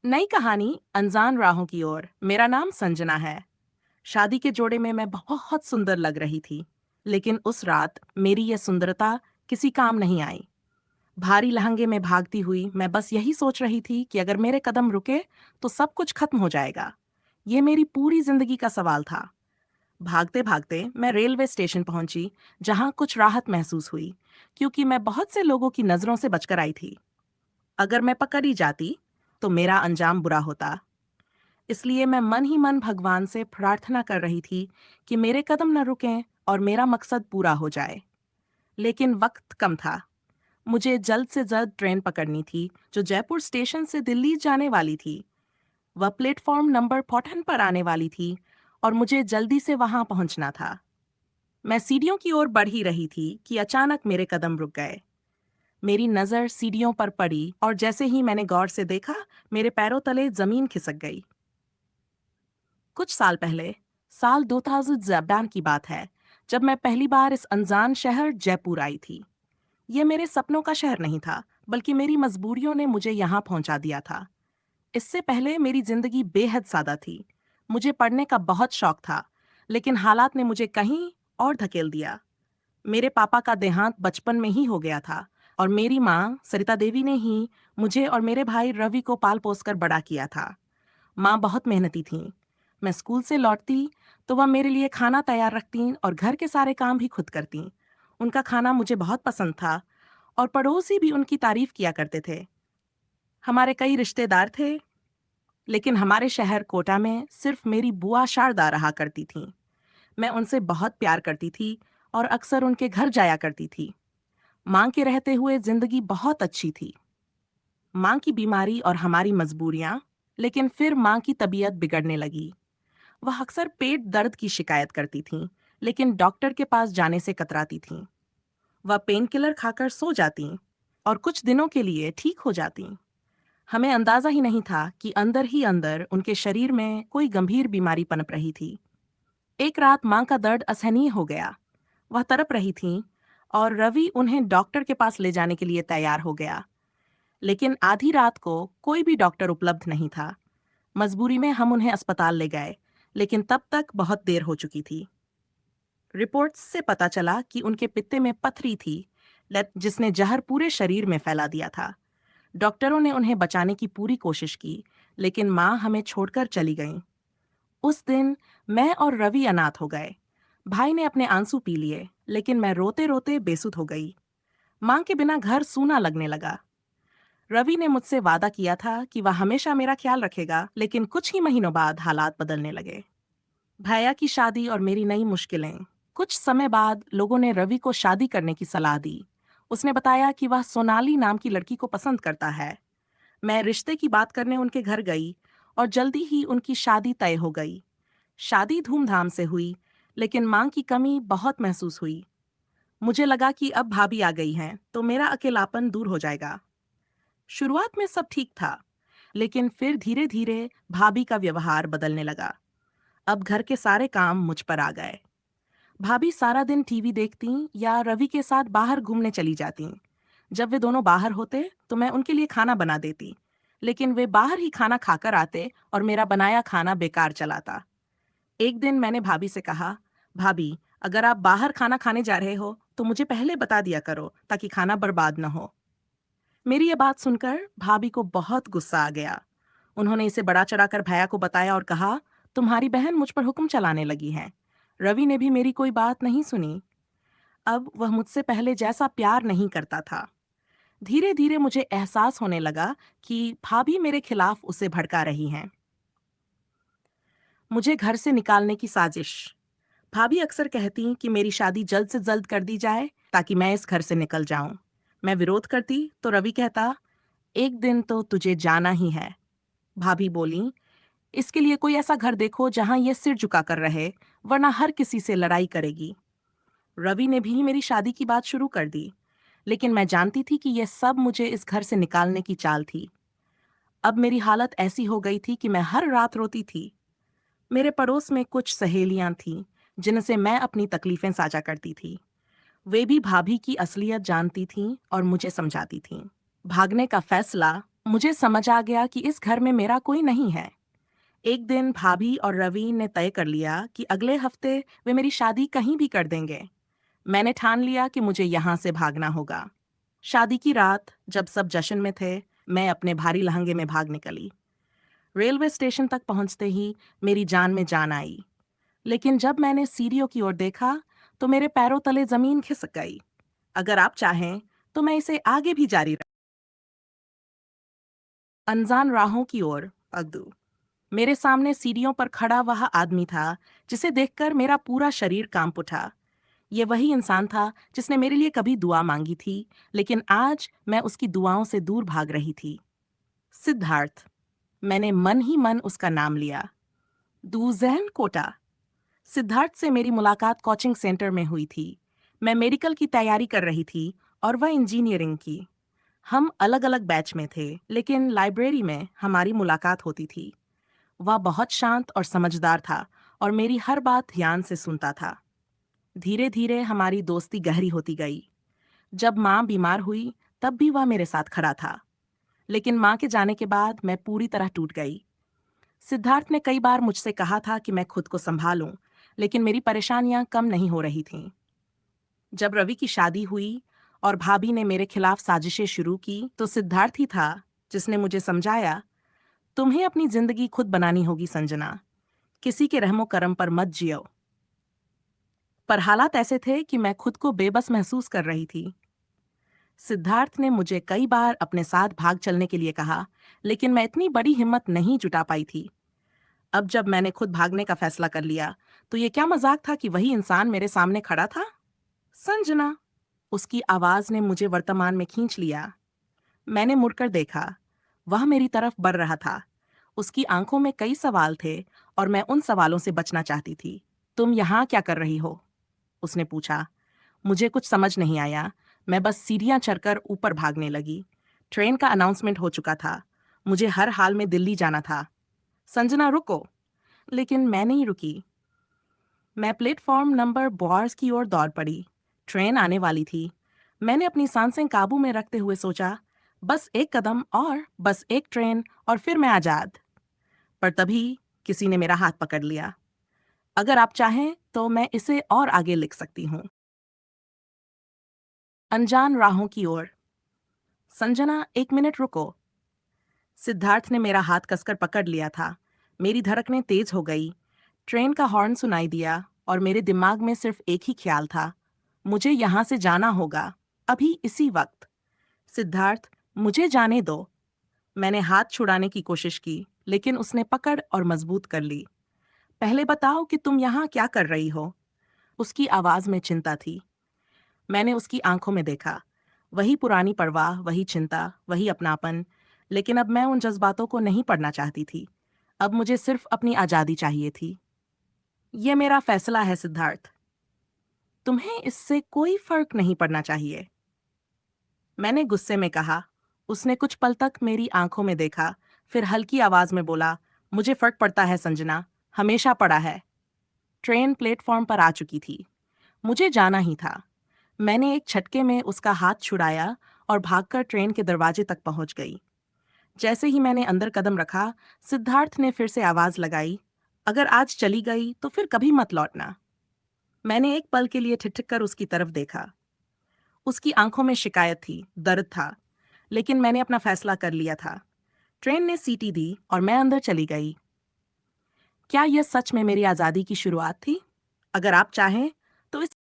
नई कहानी अनजान राहों की ओर। मेरा नाम संजना है। शादी के जोड़े में मैं बहुत सुंदर लग रही थी, लेकिन उस रात मेरी यह सुंदरता किसी काम नहीं आई। भारी लहंगे में भागती हुई मैं बस यही सोच रही थी कि अगर मेरे कदम रुके तो सब कुछ खत्म हो जाएगा। यह मेरी पूरी जिंदगी का सवाल था। भागते भागते मैं रेलवे स्टेशन पहुंची, जहां कुछ राहत महसूस हुई, क्योंकि मैं बहुत से लोगों की नजरों से बचकर आई थी। अगर मैं पकड़ी जाती तो मेरा अंजाम बुरा होता। इसलिए मैं मन ही मन भगवान से प्रार्थना कर रही थी कि मेरे कदम न रुकें और मेरा मकसद पूरा हो जाए। लेकिन वक्त कम था। मुझे जल्द से जल्द ट्रेन पकड़नी थी, जो जयपुर स्टेशन से दिल्ली जाने वाली थी। वह प्लेटफॉर्म नंबर 14 पर आने वाली थी और मुझे जल्दी से वहां पहुंचना था। मैं सीढ़ियों की ओर बढ़ ही रही थी कि अचानक मेरे कदम रुक गए। मेरी नजर सीढ़ियों पर पड़ी और जैसे ही मैंने गौर से देखा, मेरे पैरों तले जमीन खिसक गई। कुछ साल पहले, साल 2011 की बात है, जब मैं पहली बार इस अनजान शहर जयपुर आई थी। ये मेरे सपनों का शहर नहीं था, बल्कि मेरी मजबूरियों ने मुझे यहाँ पहुंचा दिया था। इससे पहले मेरी जिंदगी बेहद सादा थी। मुझे पढ़ने का बहुत शौक था, लेकिन हालात ने मुझे कहीं और धकेल दिया। मेरे पापा का देहांत बचपन में ही हो गया था, और मेरी माँ सरिता देवी ने ही मुझे और मेरे भाई रवि को पाल पोस कर बड़ा किया था। माँ बहुत मेहनती थीं। मैं स्कूल से लौटती तो वह मेरे लिए खाना तैयार रखतीं और घर के सारे काम भी खुद करतीं। उनका खाना मुझे बहुत पसंद था और पड़ोसी भी उनकी तारीफ किया करते थे। हमारे कई रिश्तेदार थे, लेकिन हमारे शहर कोटा में सिर्फ मेरी बुआ शारदा रहा करती थीं। मैं उनसे बहुत प्यार करती थी और अक्सर उनके घर जाया करती थी। माँ के रहते हुए जिंदगी बहुत अच्छी थी। माँ की बीमारी और हमारी मजबूरियां, लेकिन फिर माँ की तबीयत बिगड़ने लगी। वह अक्सर पेट दर्द की शिकायत करती थीं, लेकिन डॉक्टर के पास जाने से कतराती थीं। वह पेन किलर खाकर सो जातीं और कुछ दिनों के लिए ठीक हो जातीं। हमें अंदाजा ही नहीं था कि अंदर ही अंदर उनके शरीर में कोई गंभीर बीमारी पनप रही थी। एक रात माँ का दर्द असहनीय हो गया। वह तड़प रही थीं और रवि उन्हें डॉक्टर के पास ले जाने के लिए तैयार हो गया। लेकिन आधी रात को कोई भी डॉक्टर उपलब्ध नहीं था। मजबूरी में हम उन्हें अस्पताल ले गए, लेकिन तब तक बहुत देर हो चुकी थी। रिपोर्ट्स से पता चला कि उनके पित्ते में पथरी थी, जिसने जहर पूरे शरीर में फैला दिया था। डॉक्टरों ने उन्हें बचाने की पूरी कोशिश की, लेकिन माँ हमें छोड़कर चली गईं। उस दिन मैं और रवि अनाथ हो गए। भाई ने अपने आंसू पी लिए, लेकिन मैं रोते रोते बेसुध हो गई। माँ के बिना घर सूना लगने लगा। रवि ने मुझसे वादा किया था कि वह हमेशा मेरा ख्याल रखेगा, लेकिन कुछ ही महीनों बाद हालात बदलने लगे। भैया की शादी और मेरी नई मुश्किलें। कुछ समय बाद लोगों ने रवि को शादी करने की सलाह दी। उसने बताया कि वह सोनाली नाम की लड़की को पसंद करता है। मैं रिश्ते की बात करने उनके घर गई और जल्दी ही उनकी शादी तय हो गई। शादी धूमधाम से हुई, लेकिन मां की कमी बहुत महसूस हुई। मुझे लगा कि अब भाभी आ गई हैं तो मेरा अकेलापन दूर हो जाएगा। शुरुआत में सब ठीक था, लेकिन फिर धीरे धीरे भाभी का व्यवहार बदलने लगा। अब घर के सारे काम मुझ पर आ गए। भाभी सारा दिन टीवी देखती या रवि के साथ बाहर घूमने चली जाती। जब वे दोनों बाहर होते तो मैं उनके लिए खाना बना देती, लेकिन वे बाहर ही खाना खाकर आते और मेरा बनाया खाना बेकार चलाता। एक दिन मैंने भाभी से कहा, भाभी, अगर आप बाहर खाना खाने जा रहे हो तो मुझे पहले बता दिया करो, ताकि खाना बर्बाद न हो। मेरी ये बात सुनकर भाभी को बहुत गुस्सा आ गया। उन्होंने इसे बड़ा चढ़ाकर भैया को बताया और कहा, तुम्हारी बहन मुझ पर हुक्म चलाने लगी है। रवि ने भी मेरी कोई बात नहीं सुनी। अब वह मुझसे पहले जैसा प्यार नहीं करता था। धीरे धीरे मुझे एहसास होने लगा कि भाभी मेरे खिलाफ उसे भड़का रही हैं। मुझे घर से निकालने की साजिश। भाभी अक्सर कहती कि मेरी शादी जल्द से जल्द कर दी जाए, ताकि मैं इस घर से निकल जाऊं। मैं विरोध करती तो रवि कहता, एक दिन तो तुझे जाना ही है। भाभी बोली, इसके लिए कोई ऐसा घर देखो जहां ये सिर झुका कर रहे, वरना हर किसी से लड़ाई करेगी। रवि ने भी मेरी शादी की बात शुरू कर दी, लेकिन मैं जानती थी कि यह सब मुझे इस घर से निकालने की चाल थी। अब मेरी हालत ऐसी हो गई थी कि मैं हर रात रोती थी। मेरे पड़ोस में कुछ सहेलियां थीं, जिनसे मैं अपनी तकलीफें साझा करती थी। वे भी भाभी की असलियत जानती थीं और मुझे समझाती थीं। भागने का फैसला मुझे समझ आ गया कि इस घर में मेरा कोई नहीं है। एक दिन भाभी और रवि ने तय कर लिया कि अगले हफ्ते वे मेरी शादी कहीं भी कर देंगे। मैंने ठान लिया कि मुझे यहाँ से भागना होगा। शादी की रात जब सब जश्न में थे, मैं अपने भारी लहंगे में भाग निकली। रेलवे स्टेशन तक पहुंचते ही मेरी जान में जान आई। लेकिन जब मैंने सीढ़ियों की ओर देखा तो मेरे पैरों तले जमीन खिसक गई। अगर आप चाहें तो मैं इसे आगे भी जारी रख। अनजान राहों की ओर अगदू। मेरे सामने सीढ़ियों पर खड़ा वह आदमी था जिसे देखकर मेरा पूरा शरीर कांप उठा। ये वही इंसान था जिसने मेरे लिए कभी दुआ मांगी थी, लेकिन आज मैं उसकी दुआओं से दूर भाग रही थी। सिद्धार्थ। मैंने मन ही मन उसका नाम लिया। दूजहन कोटा। सिद्धार्थ से मेरी मुलाकात कोचिंग सेंटर में हुई थी। मैं मेडिकल की तैयारी कर रही थी और वह इंजीनियरिंग की। हम अलग अलग बैच में थे, लेकिन लाइब्रेरी में हमारी मुलाकात होती थी। वह बहुत शांत और समझदार था और मेरी हर बात ध्यान से सुनता था। धीरे धीरे हमारी दोस्ती गहरी होती गई। जब माँ बीमार हुई तब भी वह मेरे साथ खड़ा था, लेकिन माँ के जाने के बाद मैं पूरी तरह टूट गई। सिद्धार्थ ने कई बार मुझसे कहा था कि मैं खुद को संभालूं, लेकिन मेरी परेशानियां कम नहीं हो रही थीं। जब रवि की शादी हुई और भाभी ने मेरे खिलाफ साजिशें शुरू की, तो सिद्धार्थ ही था जिसने मुझे समझाया, तुम्हें अपनी जिंदगी खुद बनानी होगी संजना, किसी के रहमो करम पर मत जियो। पर हालात ऐसे थे कि मैं खुद को बेबस महसूस कर रही थी। सिद्धार्थ ने मुझे कई बार अपने साथ भाग चलने के लिए कहा, लेकिन मैं इतनी बड़ी हिम्मत नहीं जुटा पाई थी। अब जब मैंने खुद भागने का फैसला कर लिया, तो ये क्या मजाक था कि वही इंसान मेरे सामने खड़ा था। संजना। उसकी आवाज ने मुझे वर्तमान में खींच लिया। मैंने मुड़कर देखा। वह मेरी तरफ बढ़ रहा था। उसकी आंखों में कई सवाल थे और मैं उन सवालों से बचना चाहती थी। तुम यहाँ क्या कर रही हो? उसने पूछा। मुझे कुछ समझ नहीं आया। मैं बस सीढ़ियां चढ़कर ऊपर भागने लगी। ट्रेन का अनाउंसमेंट हो चुका था। मुझे हर हाल में दिल्ली जाना था। संजना रुको। लेकिन मैं नहीं रुकी। मैं प्लेटफॉर्म नंबर बॉर्स की ओर दौड़ पड़ी। ट्रेन आने वाली थी। मैंने अपनी सांसें काबू में रखते हुए सोचा, बस एक कदम और, बस एक ट्रेन और फिर मैं आजाद। पर तभी किसी ने मेरा हाथ पकड़ लिया। अगर आप चाहें तो मैं इसे और आगे लिख सकती हूँ। अनजान राहों की ओर। संजना, एक मिनट रुको। सिद्धार्थ ने मेरा हाथ कसकर पकड़ लिया था। मेरी धड़कनें तेज हो गई। ट्रेन का हॉर्न सुनाई दिया और मेरे दिमाग में सिर्फ एक ही ख्याल था, मुझे यहाँ से जाना होगा, अभी इसी वक्त। सिद्धार्थ, मुझे जाने दो। मैंने हाथ छुड़ाने की कोशिश की, लेकिन उसने पकड़ और मजबूत कर ली। पहले बताओ कि तुम यहाँ क्या कर रही हो? उसकी आवाज में चिंता थी। मैंने उसकी आंखों में देखा। वही पुरानी परवाह, वही चिंता, वही अपनापन। लेकिन अब मैं उन जज्बातों को नहीं पढ़ना चाहती थी। अब मुझे सिर्फ अपनी आजादी चाहिए थी। ये मेरा फैसला है सिद्धार्थ। तुम्हें इससे कोई फर्क नहीं पड़ना चाहिए, मैंने गुस्से में कहा। उसने कुछ पल तक मेरी आंखों में देखा, फिर हल्की आवाज में बोला, मुझे फर्क पड़ता है संजना, हमेशा पड़ा है। ट्रेन प्लेटफॉर्म पर आ चुकी थी। मुझे जाना ही था। मैंने एक झटके में उसका हाथ छुड़ाया और भागकर ट्रेन के दरवाजे तक पहुंच गई। जैसे ही मैंने अंदर कदम रखा, सिद्धार्थ ने फिर से आवाज लगाई, अगर आज चली गई तो फिर कभी मत लौटना। मैंने एक पल के लिए ठिठक कर उसकी तरफ देखा। उसकी आंखों में शिकायत थी, दर्द था, लेकिन मैंने अपना फैसला कर लिया था। ट्रेन ने सीटी दी और मैं अंदर चली गई। क्या यह सच में मेरी आजादी की शुरुआत थी? अगर आप चाहें तो इस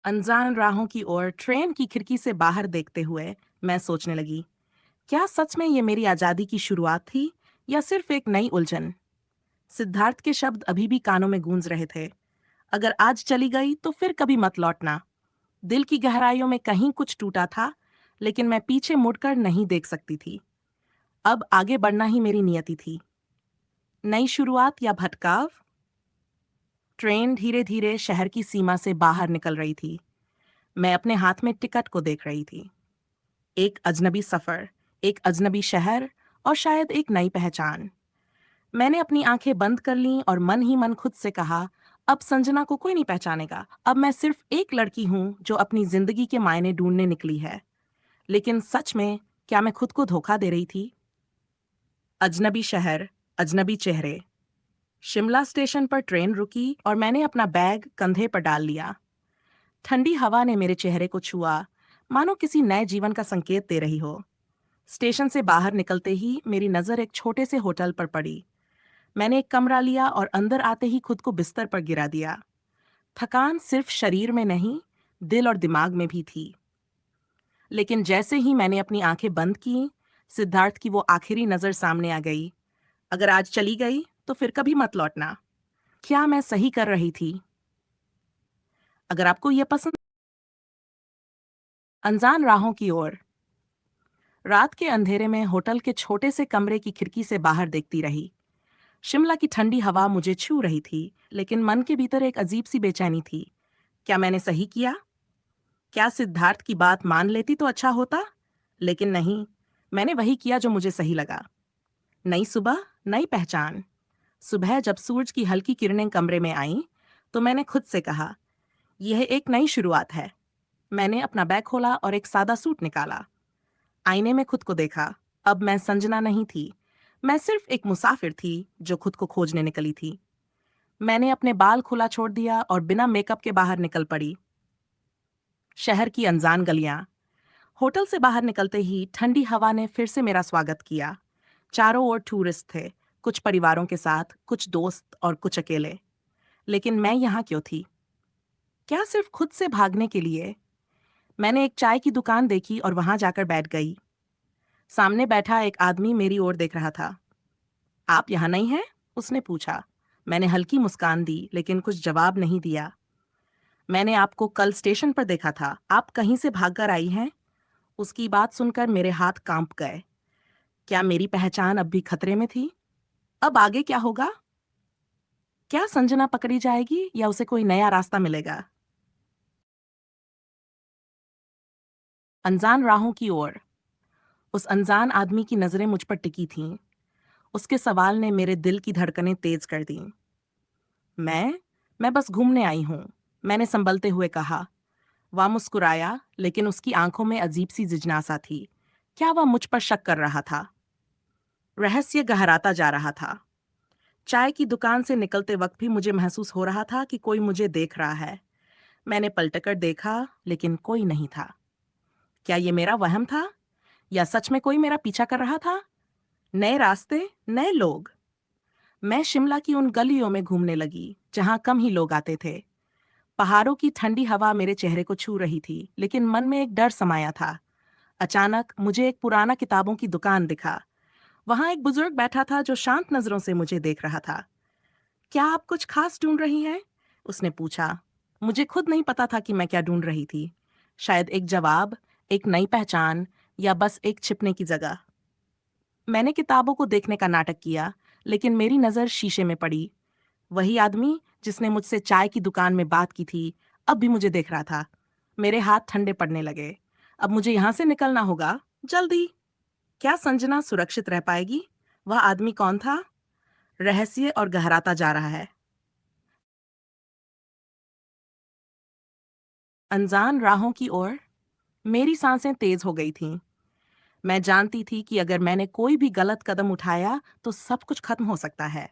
अनजान राहों की ओर ट्रेन की खिड़की से बाहर देखते हुए मैं सोचने लगी, क्या सच में ये मेरी आजादी की शुरुआत थी या सिर्फ एक नई उलझन? सिद्धार्थ के शब्द अभी भी कानों में गूंज रहे थे। अगर आज चली गई तो फिर कभी मत लौटना। दिल की गहराइयों में कहीं कुछ टूटा था, लेकिन मैं पीछे मुड़कर नहीं देख सकती थी। अब आगे बढ़ना ही मेरी नियति थी। नई शुरुआत या भटकाव? ट्रेन धीरे धीरे शहर की सीमा से बाहर निकल रही थी। मैं अपने हाथ में टिकट को देख रही थी। एक अजनबी सफर, एक अजनबी शहर और शायद एक नई पहचान। मैंने अपनी आंखें बंद कर लीं और मन ही मन खुद से कहा, अब संजना को कोई नहीं पहचानेगा। अब मैं सिर्फ एक लड़की हूं जो अपनी जिंदगी के मायने ढूंढने निकली है। लेकिन सच में क्या मैं खुद को धोखा दे रही थी? अजनबी शहर, अजनबी चेहरे। शिमला स्टेशन पर ट्रेन रुकी और मैंने अपना बैग कंधे पर डाल लिया। ठंडी हवा ने मेरे चेहरे को छुआ, मानो किसी नए जीवन का संकेत दे रही हो। स्टेशन से बाहर निकलते ही मेरी नज़र एक छोटे से होटल पर पड़ी। मैंने एक कमरा लिया और अंदर आते ही खुद को बिस्तर पर गिरा दिया। थकान सिर्फ शरीर में नहीं, दिल और दिमाग में भी थी। लेकिन जैसे ही मैंने अपनी आंखें बंद की, सिद्धार्थ की वो आखिरी नज़र सामने आ गई। अगर आज चली गई तो फिर कभी मत लौटना। क्या मैं सही कर रही थी? अगर आपको ये पसंद, अनजान राहों की ओर। रात के अंधेरे में होटल के छोटे से कमरे की खिड़की से बाहर देखती रही। शिमला की ठंडी हवा मुझे छू रही थी, लेकिन मन के भीतर एक अजीब सी बेचैनी थी। क्या मैंने सही किया? क्या सिद्धार्थ की बात मान लेती तो अच्छा होता? लेकिन नहीं, मैंने वही किया जो मुझे सही लगा। नई सुबह, नई पहचान। सुबह जब सूरज की हल्की किरणें कमरे में आईं, तो मैंने खुद से कहा, यह एक नई शुरुआत है। मैंने अपना बैग खोला और एक सादा सूट निकाला। आईने में खुद को देखा। अब मैं संजना नहीं थी। मैं सिर्फ एक मुसाफिर थी जो खुद को खोजने निकली थी। मैंने अपने बाल खुला छोड़ दिया और बिना मेकअप के बाहर निकल पड़ी। शहर की अनजान गलियां। होटल से बाहर निकलते ही ठंडी हवा ने फिर से मेरा स्वागत किया। चारों ओर टूरिस्ट थे, कुछ परिवारों के साथ, कुछ दोस्त और कुछ अकेले। लेकिन मैं यहाँ क्यों थी? क्या सिर्फ खुद से भागने के लिए? मैंने एक चाय की दुकान देखी और वहां जाकर बैठ गई। सामने बैठा एक आदमी मेरी ओर देख रहा था। आप यहाँ नहीं हैं? उसने पूछा। मैंने हल्की मुस्कान दी, लेकिन कुछ जवाब नहीं दिया। मैंने आपको कल स्टेशन पर देखा था। आप कहीं से भागकर आई हैं? उसकी बात सुनकर मेरे हाथ कांप गए। क्या मेरी पहचान अब भी खतरे में थी? अब आगे क्या होगा? क्या संजना पकड़ी जाएगी या उसे कोई नया रास्ता मिलेगा? अनजान राहों की ओर। उस अनजान आदमी की नजरें मुझ पर टिकी थीं। उसके सवाल ने मेरे दिल की धड़कनें तेज कर दीं। मैं मैं बस घूमने आई हूं, मैंने संभलते हुए कहा। वह मुस्कुराया, लेकिन उसकी आंखों में अजीब सी जिज्ञासा थी। क्या वह मुझ पर शक कर रहा था? रहस्य गहराता जा रहा था। चाय की दुकान से निकलते वक्त भी मुझे महसूस हो रहा था कि कोई मुझे देख रहा है। मैंने पलटकर देखा, लेकिन कोई नहीं था। क्या ये मेरा वहम था, या सच में कोई मेरा पीछा कर रहा था? नए रास्ते, नए लोग। मैं शिमला की उन गलियों में घूमने लगी जहां कम ही लोग आते थे। पहाड़ों की ठंडी हवा मेरे चेहरे को छू रही थी, लेकिन मन में एक डर समाया था। अचानक मुझे एक पुराना किताबों की दुकान दिखा। वहां एक बुजुर्ग बैठा था जो शांत नजरों से मुझे देख रहा था। क्या आप कुछ खास ढूंढ रही हैं? उसने पूछा। मुझे खुद नहीं पता था कि मैं क्या ढूंढ रही थी। शायद एक जवाब, एक नई पहचान, या बस एक छिपने की जगह। मैंने किताबों को देखने का नाटक किया, लेकिन मेरी नजर शीशे में पड़ी। वही आदमी जिसने मुझसे चाय की दुकान में बात की थी, अब भी मुझे देख रहा था। मेरे हाथ ठंडे पड़ने लगे। अब मुझे यहां से निकलना होगा, जल्दी। क्या संजना सुरक्षित रह पाएगी? वह आदमी कौन था? रहस्य और गहराता जा रहा है। अनजान राहों की ओर। मेरी सांसें तेज हो गई थीं। मैं जानती थी कि अगर मैंने कोई भी गलत कदम उठाया तो सब कुछ खत्म हो सकता है।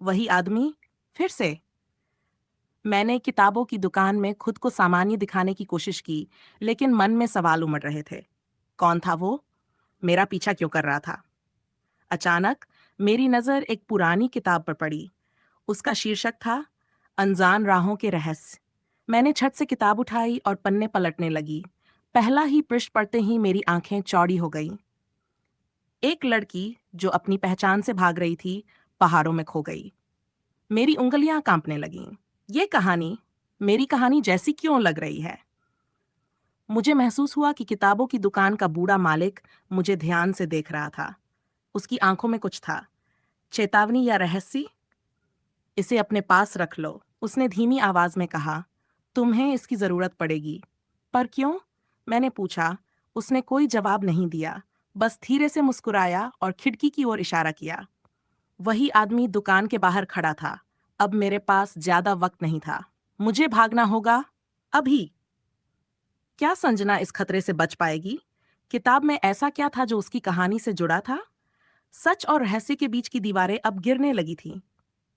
वही आदमी फिर से। मैंने किताबों की दुकान में खुद को सामान्य दिखाने की कोशिश की, लेकिन मन में सवाल उमड़ रहे थे। कौन था वो? मेरा पीछा क्यों कर रहा था? अचानक मेरी नज़र एक पुरानी किताब पर पड़ी। उसका शीर्षक था अनजान राहों के रहस्य। मैंने झट से किताब उठाई और पन्ने पलटने लगी। पहला ही पृष्ठ पढ़ते ही मेरी आंखें चौड़ी हो गईं। एक लड़की जो अपनी पहचान से भाग रही थी, पहाड़ों में खो गई। मेरी उंगलियां कांपने लगीं। ये कहानी मेरी कहानी जैसी क्यों लग रही है? मुझे महसूस हुआ कि किताबों की दुकान का बूढ़ा मालिक मुझे ध्यान से देख रहा था। उसकी आंखों में कुछ था, चेतावनी या रहस्य। इसे अपने पास रख लो, उसने धीमी आवाज में कहा। तुम्हें इसकी जरूरत पड़ेगी। पर क्यों? मैंने पूछा। उसने कोई जवाब नहीं दिया, बस धीरे से मुस्कुराया और खिड़की की ओर इशारा किया। वही आदमी दुकान के बाहर खड़ा था। अब मेरे पास ज्यादा वक्त नहीं था। मुझे भागना होगा, अभी। क्या संजना इस खतरे से बच पाएगी? किताब में ऐसा क्या था जो उसकी कहानी से जुड़ा था? सच और रहस्य के बीच की दीवारें अब गिरने लगी थी।